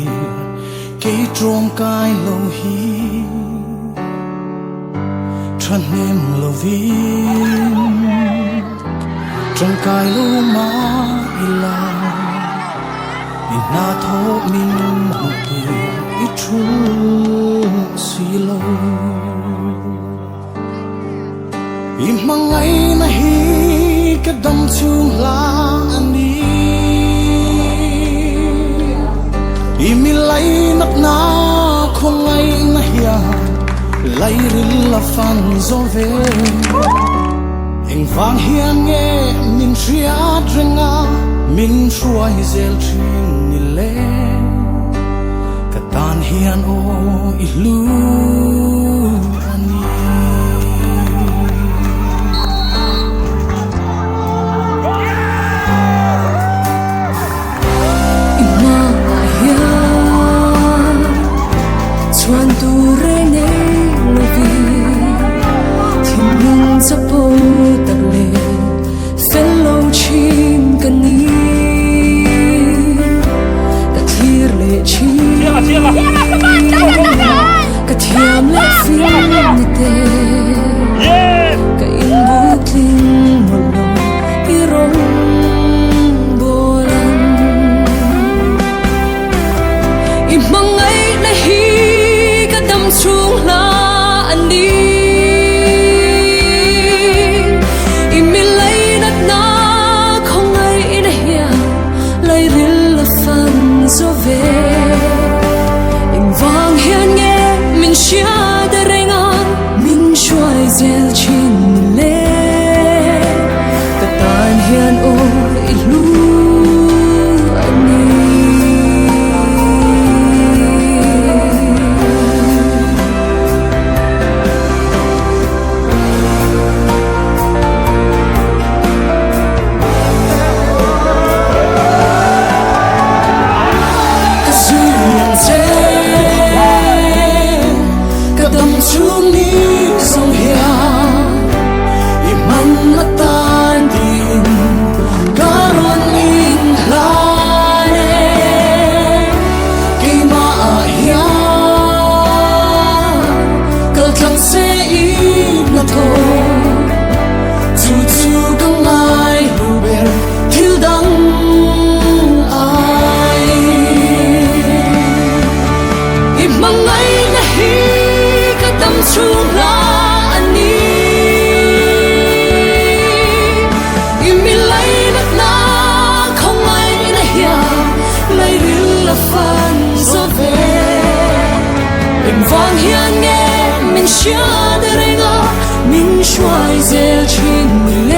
hi ke trom kai lo hi tran nem lo vin trong kai lo ma ila na tho min hu ti I tru si lo I mangai na hi ka dam chung la ani I mi lai nak na khong ngai na hia lai ril la fan zo ve eng vang hian nge min tria drenga min shuai zel thin ni le ka tan hian o I lu ani ima hian chuan tu re nei lo vi thiên lung cha po tak le fel lo chin kan ni ka thir le chi ka thiam le fin ni te ka in bu tling mo lo I rong bolan I mangai na hi ka dam chung la ani I mi lai nat na khong ngai in hia lai ril la fan zo ve eng vang hian nge min shia da renga min shuai zel chin le ka tan hian o I lu ani chung ni song hia I man na tan din karon in la ne ke ma hia kal thang se I na tho chu chu kang lai lu ber thil dang ai I mangai na hi dam chung la ani I mi lai nat na khong ngai na hia lai ril la fan zo ve eng vang hian nge min shia da renga min shuai zel chin le